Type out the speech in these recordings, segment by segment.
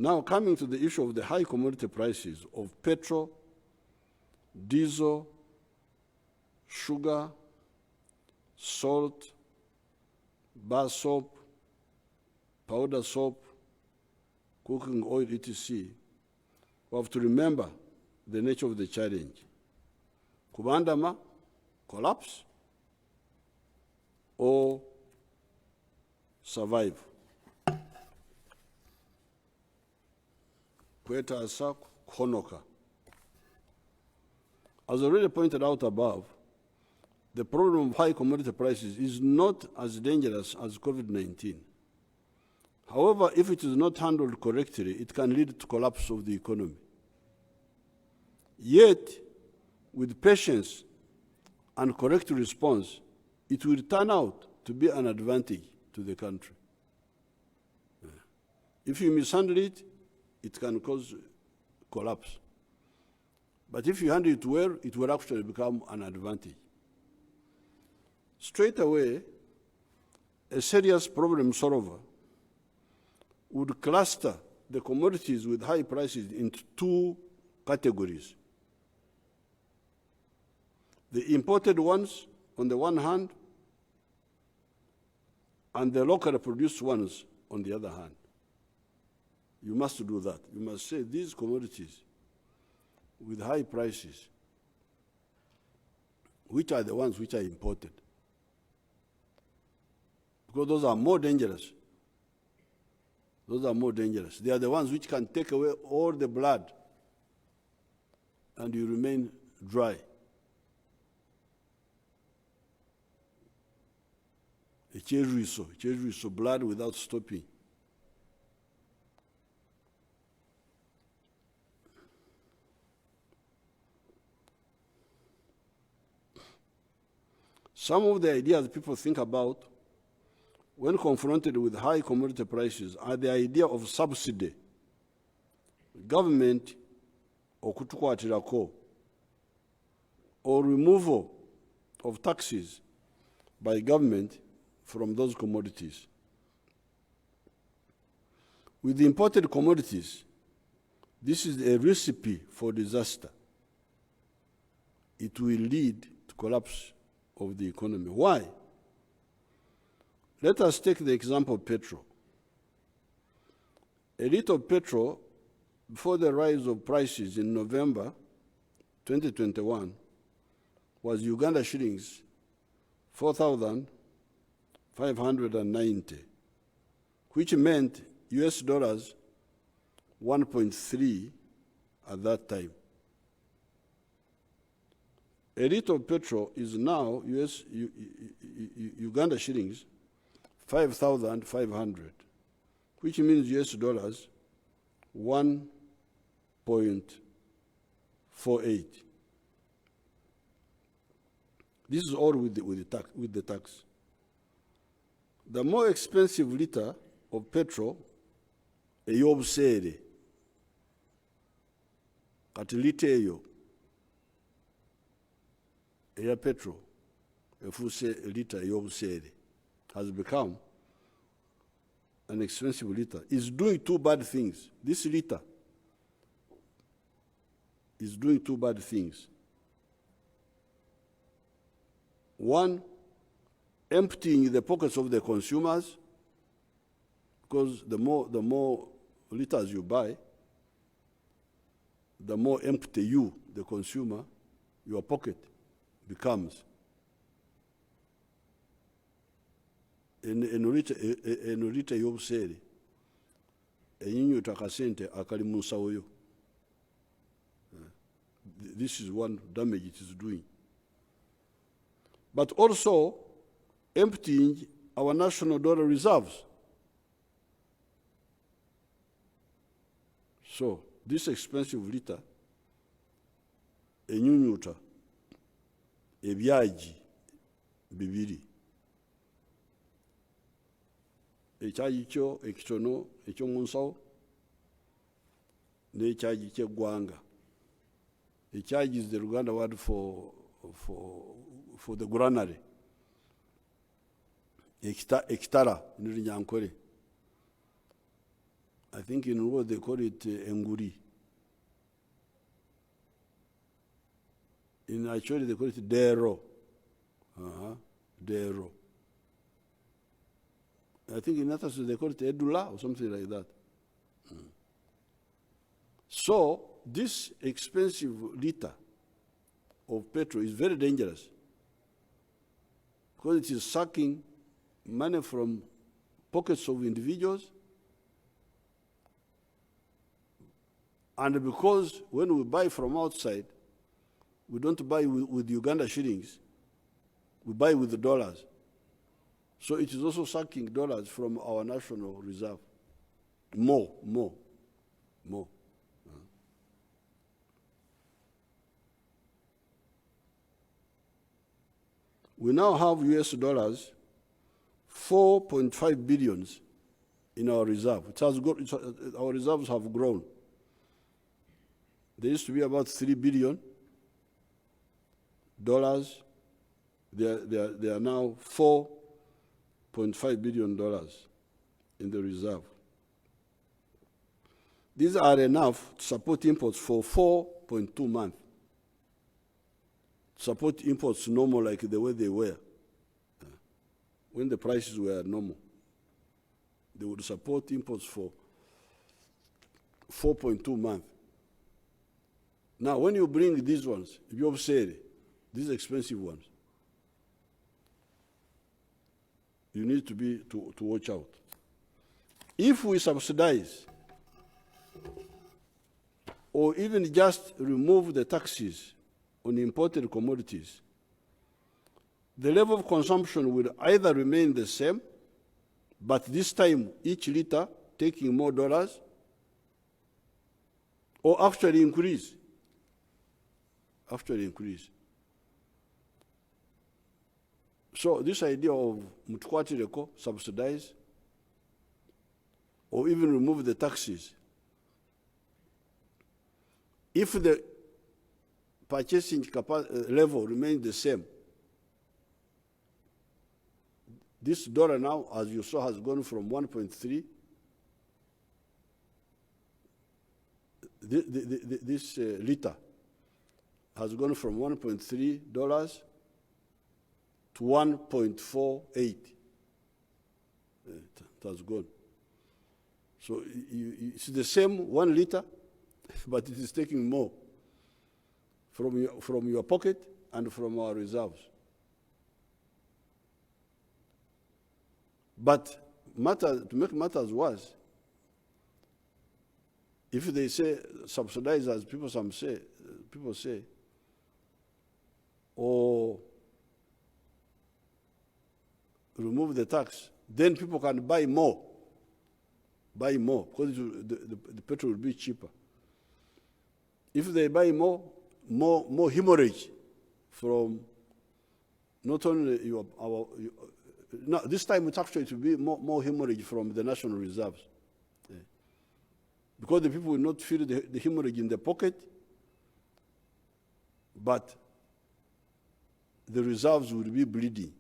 Now, coming to the issue of the high commodity prices of petrol, diesel, sugar, salt, bar soap, powder soap, cooking oil, etc., we have to remember the nature of the challenge. Kubandama, collapse, or survive. Kweta Honoka. As already pointed out above, the problem of high commodity prices is not as dangerous as COVID-19. However, if it is not handled correctly, it can lead to collapse of the economy. Yet, with patience and correct response, it will turn out to be an advantage to the country. If you mishandle it, it can cause collapse. But if you handle it well, it will actually become an advantage. Straight away, a serious problem solver would cluster the commodities with high prices into two categories. The imported ones on the one hand, and the locally produced ones on the other hand. You must do that. You must say these commodities with high prices, which are the ones which are imported? Because those are more dangerous. Those are more dangerous. They are the ones which can take away all the blood and you remain dry. So blood without stopping. Some of the ideas people think about when confronted with high commodity prices are the idea of subsidy. Government okutukwatirako, or removal of taxes by government from those commodities. With the imported commodities, this is a recipe for disaster. It will lead to collapse of the economy. Why? Let us take the example of petrol. A liter of petrol, before the rise of prices in November 2021, was Uganda shillings 4,590, which meant US dollars 1.3 at that time. A liter of petrol is now Uganda shillings 5,500, which means US dollars 1.48. This is all with the tax. The more expensive liter of petrol, ey'obuseere, kati liter eyo eya petrol efuuse liter ey'obuseere, has become an expensive liter, is doing two bad things. This liter is doing two bad things. One, emptying the pockets of the consumers, because the more liters you buy, the more empty you, the consumer, your pocket becomes. Eno liter y'obuseere enyunyuta akasente akali mu nsawo yo. This is one damage it is doing. But also emptying our national dollar reserves. So this expensive liter enyunyuta ebyaji bibiri. Ekyagi kyo ekitono eky'omu nsawo n'ekyagi ky'eggwanga. Ekyagi is the Luganda word for the granary. Ekitara n'Olunyankole. I think in what they call it Enguri. In actually they call it Dero. Dero. I think in others they call it Edula or something like that. So this expensive liter of petrol is very dangerous because it is sucking money from pockets of individuals, and because when we buy from outside, we don't buy with Uganda shillings, we buy with the dollars. So it is also sucking dollars from our national reserve. More. We now have US dollars 4.5 billions in our reserve. Our reserves have grown. There used to be about $3 billion. They are now $4.5 billion in the reserve. These are enough to support imports for 4.2 months. Support imports normal like the way they were. When the prices were normal, they would support imports for 4.2 months. Now, when you bring these ones, if you say these expensive ones, you need to watch out. If we subsidize or even just remove the taxes on imported commodities, the level of consumption will either remain the same, but this time each liter taking more dollars, or actually increase. So this idea of mtukwatireko, subsidize, or even remove the taxes, if the purchasing level remains the same, this dollar now, as you saw, has gone from 1.3. This liter has gone from $1.3 to 1.48. It has gone. So it's the same 1 liter, but it is taking more from your pocket and from our reserves. But to make matters worse, if they say subsidize, as people say, or remove the tax, then people can buy more, because the petrol will be cheaper. If they buy more hemorrhage from not only no, this time it's actually to be more hemorrhage from the national reserves. Because the people will not feel the hemorrhage in their pocket, but the reserves will be bleeding.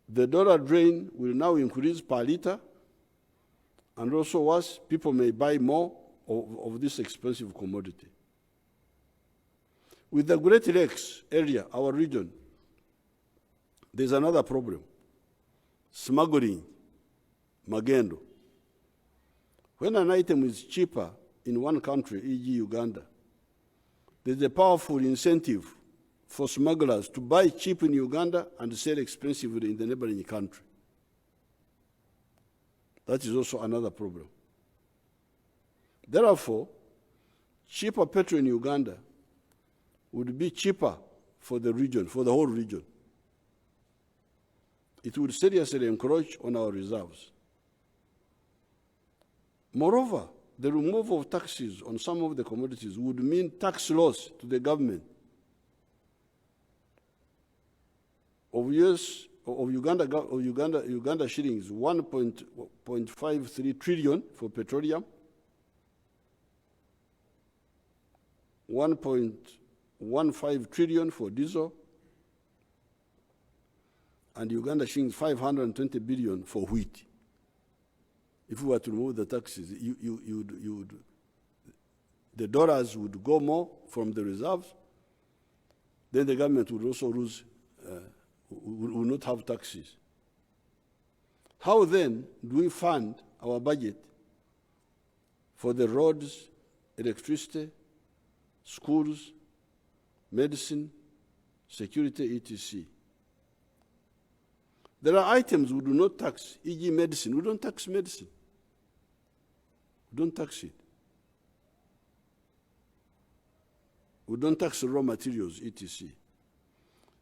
The dollar drain will now increase per liter, and also worse, people may buy more of this expensive commodity. With the Great Lakes area, our region, there's another problem: smuggling, magendo. When an item is cheaper in one country, e.g. Uganda, there's a powerful incentive for smugglers to buy cheap in Uganda and sell expensively in the neighboring country. That is also another problem. Therefore, cheaper petrol in Uganda would be cheaper for the region, for the whole region. It would seriously encroach on our reserves. Moreover, the removal of taxes on some of the commodities would mean tax loss to the government of Uganda shillings 1.53 trillion for petroleum, 1.15 trillion for diesel, and Uganda shillings 520 billion for wheat. If we were to remove the taxes, the dollars would go more from the reserves. Then the government would also lose, would not have taxes. How then do we fund our budget for the roads, electricity, schools, medicine, security, etc.? There are items we do not tax, e.g. medicine. We don't tax medicine. We don't tax it. We don't tax raw materials, etc.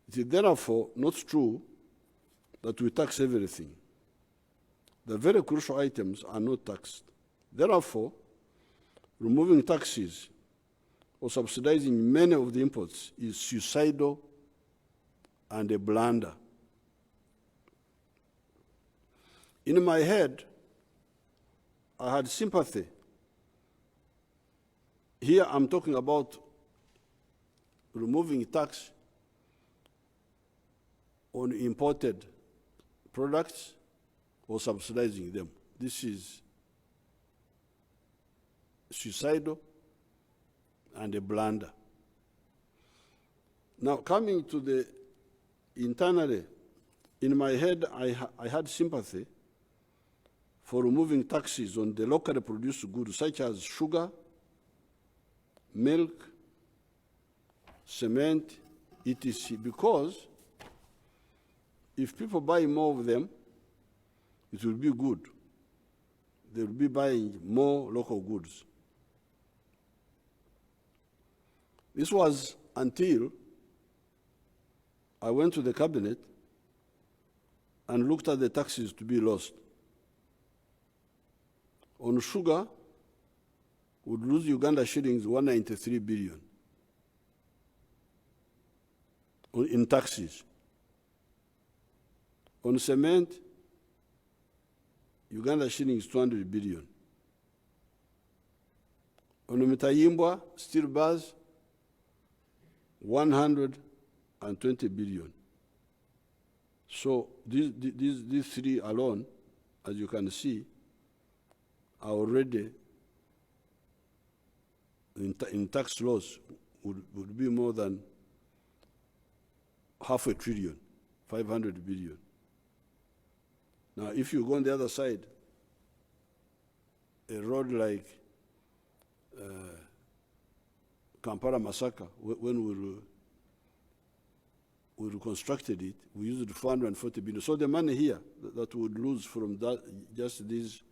It is therefore not true that we tax everything. The very crucial items are not taxed. Therefore, removing taxes or subsidizing many of the imports is suicidal and a blunder. In my head, I had sympathy. Here I'm talking about removing tax on imported products or subsidizing them. This is suicidal and a blunder. Now, coming to the internally, in my head, I had sympathy for removing taxes on the locally produced goods such as sugar, milk, cement, etc. Because if people buy more of them, it will be good. They will be buying more local goods. This was until I went to the cabinet and looked at the taxes to be lost. On sugar, would lose Uganda shillings 193 billion in taxes. On cement, Uganda shillings 200 billion. On Mitayimbwa, steel bars, 120 billion. So these three alone, as you can see, are already in tax loss would be more than $500 billion, 500 billion. Now, if you go on the other side, a road like Kampala-Masaka, when we reconstructed it, we used 440 billion. So the money here that we would lose from that, just these,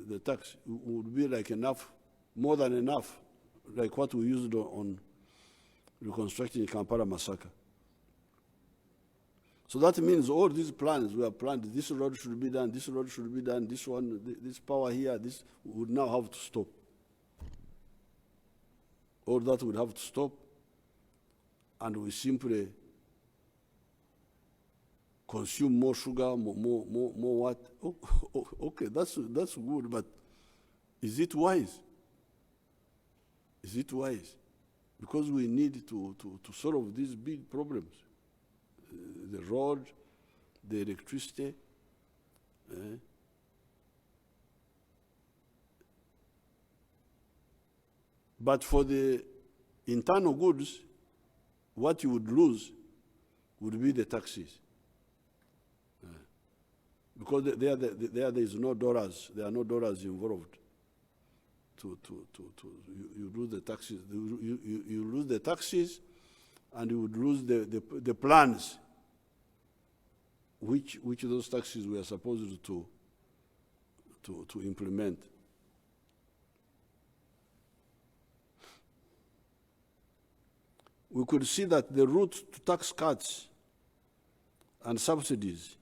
the tax would be like enough, more than enough, like what we used on reconstructing Kampala-Masaka. So that means all these plans we have planned, this road should be done, this road should be done, this one, this power here, this would now have to stop. All that would have to stop, and we simply consume more sugar, more what? Okay, that's good, but is it wise? Is it wise? Because we need to solve these big problems. The road, the electricity. But for the internal goods, what you would lose would be the taxes. Because there is no dollars, there are no dollars involved. You lose the taxes, you lose the taxes, and you would lose the plans which those taxes were supposed to implement. We could see that the route to tax cuts and subsidies,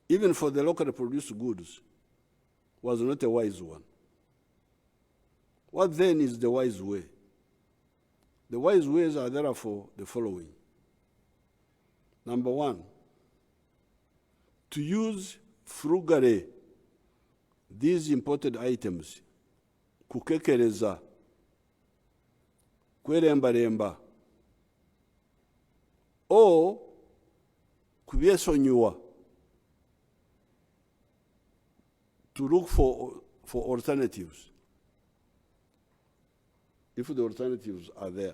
even for the locally produced goods, was not a wise one. What then is the wise way? The wise ways are therefore the following. Number one, to use frugally these imported items, kukekereza, kwerembaremba or kubyesonyiwa, to look for alternatives, if the alternatives are there.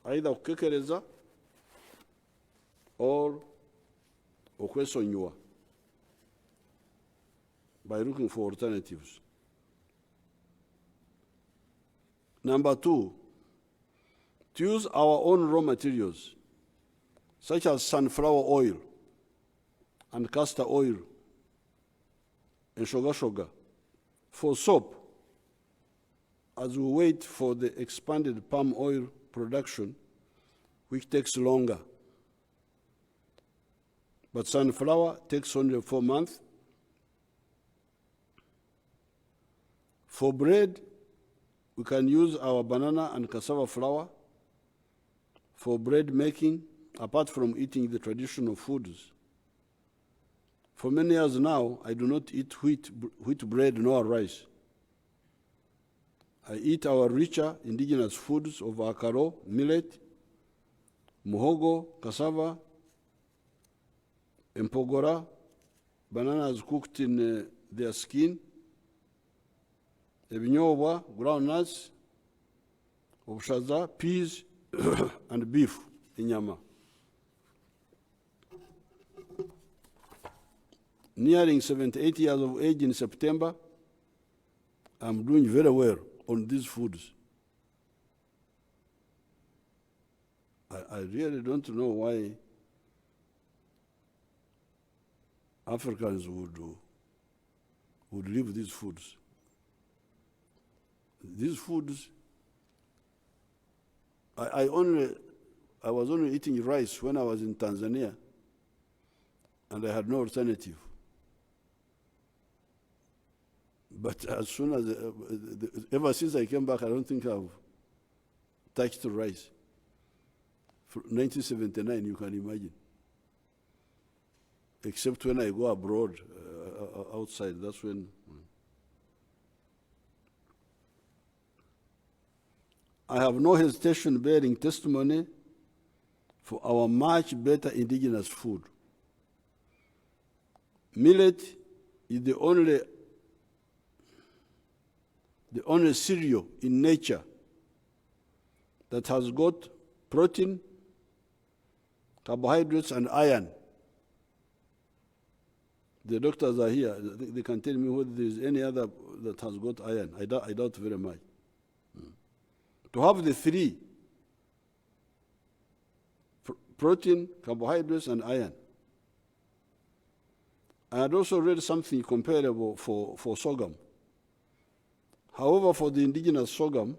Either kukekereza or okwesonyiwa, by looking for alternatives. Number 2, to use our own raw materials, such as sunflower oil and castor oil and sugar, for soap, as we wait for the expanded palm oil production, which takes longer. But sunflower takes only 4 months. For bread, we can use our banana and cassava flour for bread making, apart from eating the traditional foods. For many years now, I do not eat wheat bread nor rice. I eat our richer indigenous foods of akaro, millet, muhogo, cassava, empogora, bananas cooked in their skin, ebinyobwa, groundnuts, obushaza, peas, and beef, inyama. Nearing 78 years of age in September, I'm doing very well on these foods. I really don't know why Africans would leave these foods. These foods, I was only eating rice when I was in Tanzania, and I had no alternative. But as soon as, ever since I came back, I don't think I've touched rice. From 1979, you can imagine. Except when I go abroad, outside, that's when. I have no hesitation bearing testimony for our much better indigenous food. Millet is the only cereal in nature that has got protein, carbohydrates, and iron. The doctors are here. They can tell me whether there is any other that has got iron. I doubt very much. To have the 3, protein, carbohydrates, and iron. I had also read something comparable for sorghum. However, for the indigenous sorghum,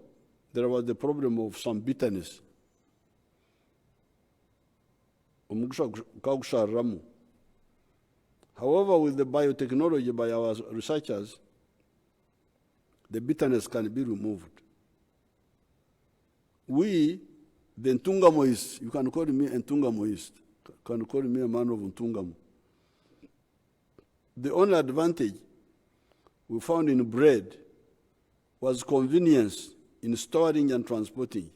there was the problem of some bitterness. However, with the biotechnology by our researchers, the bitterness can be removed. We, the Ntungamoists, you can call me a Ntungamoist, can call me a man of Ntungamo. The only advantage we found in bread was convenience in storing and transporting.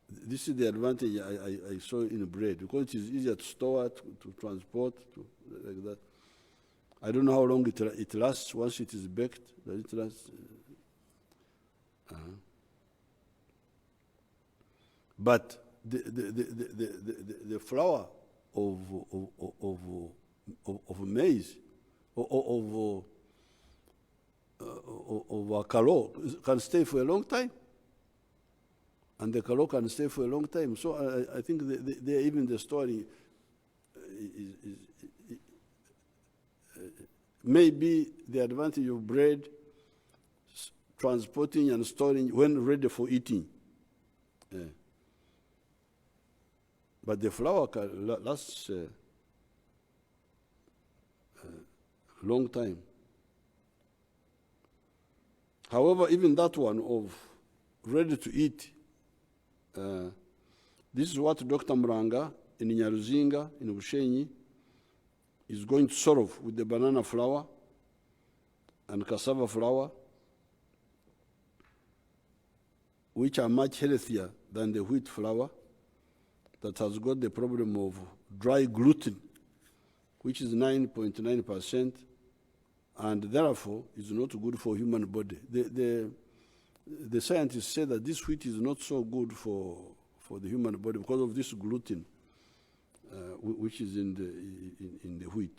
This is the advantage I saw in bread, because it is easier to store, to transport, like that. I don't know how long it lasts once it is baked. Does it last? But the flour of maize, of kalo, can stay for a long time. And the kalo can stay for a long time. So I think even the storing maybe the advantage of bread, transporting and storing when ready for eating. Yeah. But the flour can last a long time. However, even that one of ready to eat, this is what Dr. Mranga in Nyaruzinga, in Bushenyi, is going to solve with the banana flour and cassava flour. which are much healthier than the wheat flour that has got the problem of dry gluten, which is 9.9%, and therefore is not good for human body. The scientists say that this wheat is not so good for the human body because of this gluten, which is in the wheat.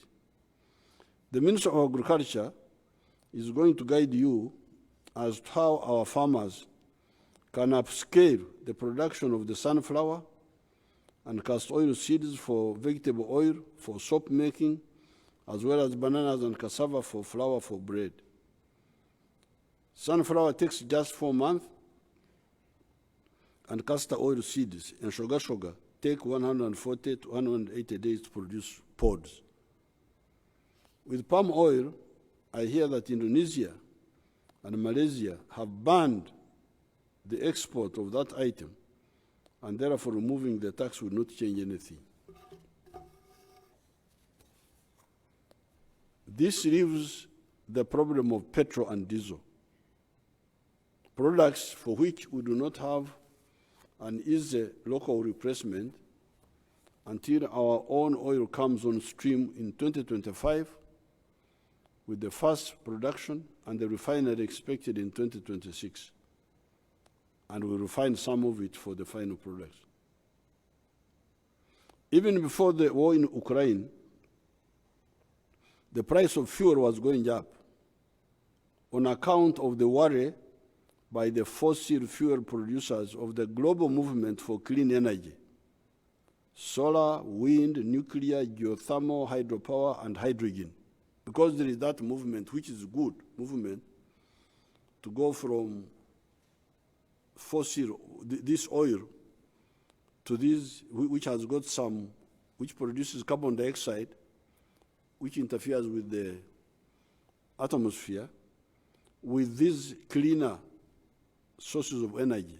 The Minister of Agriculture is going to guide you as to how our farmers can upscale the production of the sunflower and castor oil seeds for vegetable oil, for soap making, as well as bananas and cassava for flour for bread. Sunflower takes just 4 months, and castor oil seeds and sugar take 140 to 180 days to produce pods. With palm oil, I hear that Indonesia and Malaysia have banned the export of that item, and therefore removing the tax will not change anything. This leaves the problem of petrol and diesel, products for which we do not have an easy local replacement until our own oil comes on stream in 2025, with the first production and the refinery expected in 2026. And we refine some of it for the final products. Even before the war in Ukraine, the price of fuel was going up on account of the worry by the fossil fuel producers of the global movement for clean energy: solar, wind, nuclear, geothermal, hydropower, and hydrogen. Because there is that movement, which is a good movement, to go from fossil, this oil, to this, which has got some, which produces carbon dioxide, which interferes with the atmosphere, with these cleaner sources of energy: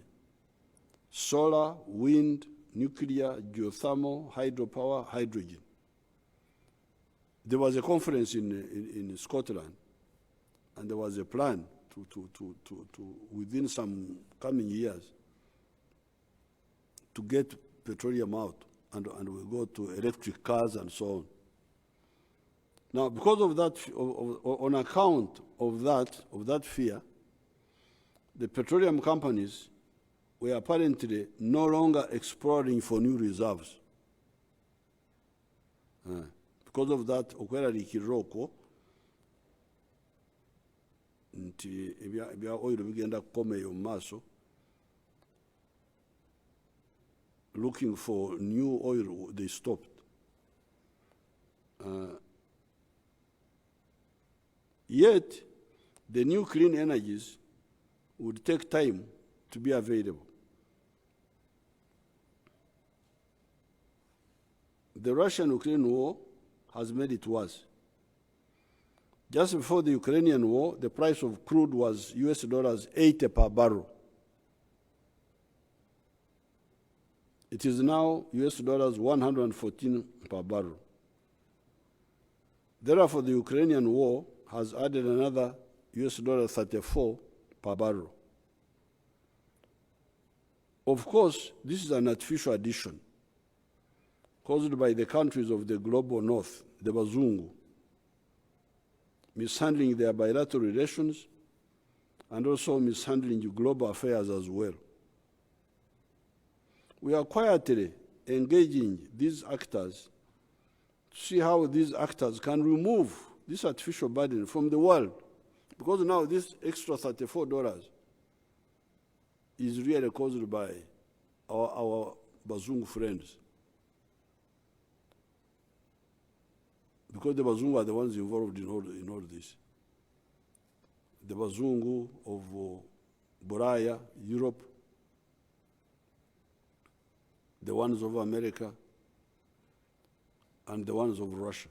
solar, wind, nuclear, geothermal, hydropower, hydrogen. There was a conference in Scotland, and there was a plan to within some coming years, to get petroleum out, and we'll go to electric cars and so on. Now, because of that, on account of that fear, the petroleum companies were apparently no longer exploring for new reserves. Because of that, okwera kiroko nti ebya oil bigenda kukomeyo mumaso, looking for new oil, they stopped. Yet, the new clean energies would take time to be available. The Russian-Ukraine war has made it worse. Just before the Ukrainian war, the price of crude was US dollars 80 per barrel. It is now US dollars 114 per barrel. Therefore, the Ukrainian war has added another US dollar 34 per barrel. Of course, this is an artificial addition caused by the countries of the global north, the Bazungu, mishandling their bilateral relations and also mishandling global affairs as well. We are quietly engaging these actors to see how these actors can remove this artificial burden from the world, because now this extra $34 is really caused by our Bazungu friends. Because the Bazungu are the ones involved in all this. The Bazungu of Boraya, Europe, the ones of America, and the ones of Russia.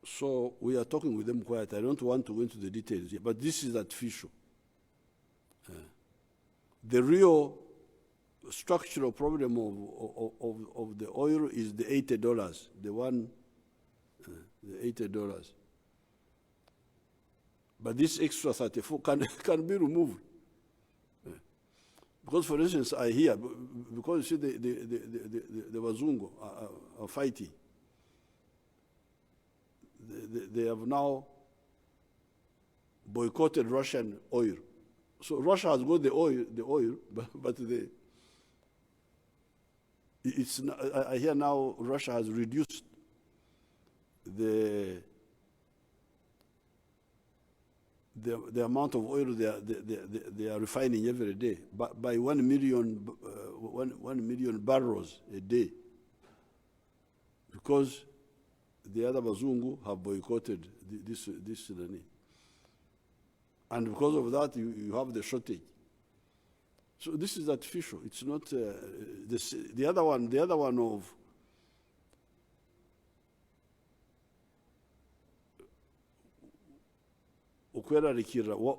So we are talking with them quietly. I don't want to go into the details here, but this is artificial. The real structural problem of the oil is the $80, the $80. But this extra 34 can be removed. Because, for instance, I hear, because you see the Wazungu are fighting, they have now boycotted Russian oil. So Russia has got the oil, but I hear now Russia has reduced the amount of oil they are refining every day by 1 million barrels a day, because the other Bazungu have boycotted this. And because of that, you have the shortage. So this is artificial. It's not the other one. The other one of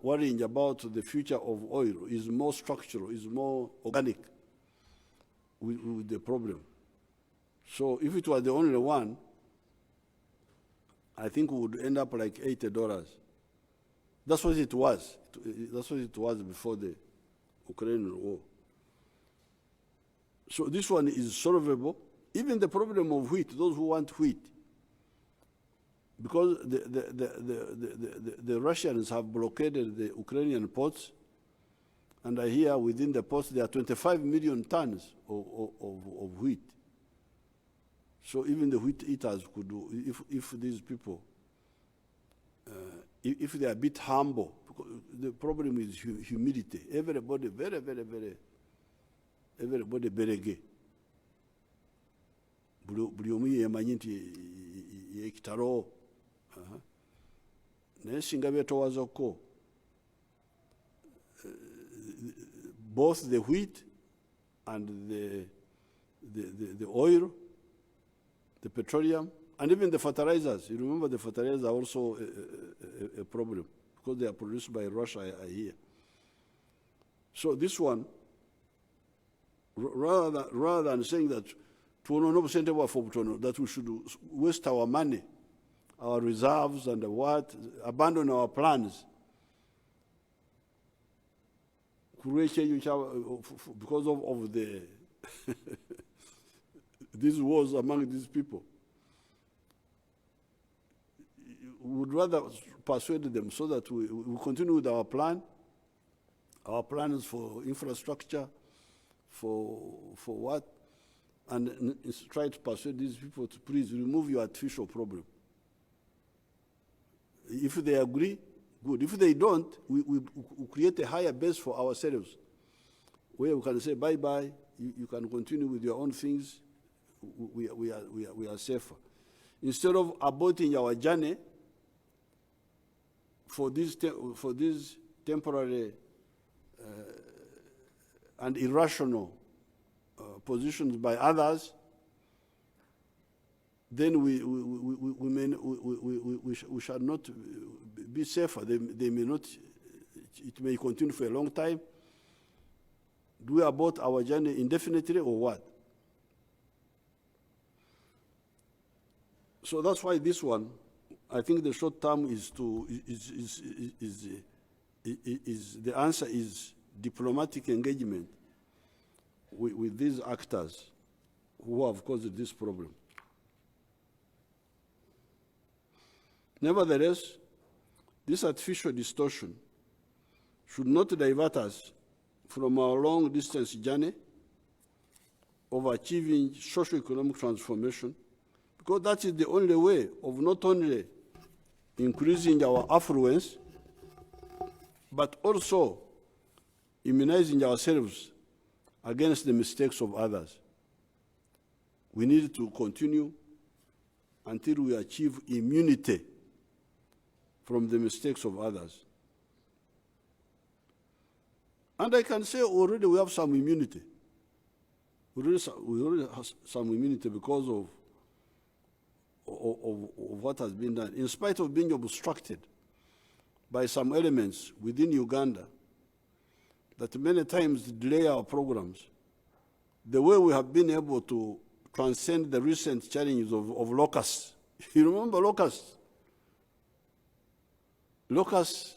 worrying about the future of oil is more structural, is more organic with the problem. So if it was the only one, I think we would end up like $80. That's what it was. That's what it was before the Ukrainian war. So this one is solvable. Even the problem of wheat, those who want wheat, because the Russians have blockaded the Ukrainian ports, and I hear within the ports there are 25 million tons of wheat. So even the wheat eaters could do, if these people, if they are a bit humble, because the problem is humility. Everybody everybody berege. Buli omu yemanyi nti yekitalo. Naye singa beetowazako, both the wheat and the oil, the petroleum, and even the fertilizers. You remember the fertilizers are also a problem because they are produced by Russia, I hear. So this one, rather than saying that that we should waste our money, our reserves and abandon our plans, because of the these wars among these people. We would rather persuade them so that we continue with our plans for infrastructure, for what, and try to persuade these people to please remove your artificial problem. If they agree, good. If they don't, we create a higher base for ourselves, where we can say bye-bye, you can continue with your own things, we are safer. Instead of aborting our journey for these temporary and irrational positions by others, then we shall not be safer. They may not. It may continue for a long time. Do we abort our journey indefinitely or what? So that's why this one, I think the short term is the answer is diplomatic engagement with these actors who have caused this problem. Nevertheless, this artificial distortion should not divert us from our long-distance journey of achieving socio-economic transformation, because that is the only way of not only increasing our affluence, but also immunizing ourselves against the mistakes of others. We need to continue until we achieve immunity from the mistakes of others. And I can say already we have some immunity. We already have some immunity because of what has been done, in spite of being obstructed by some elements within Uganda that many times delay our programs. The way we have been able to transcend the recent challenges of locusts. You remember locusts? locusts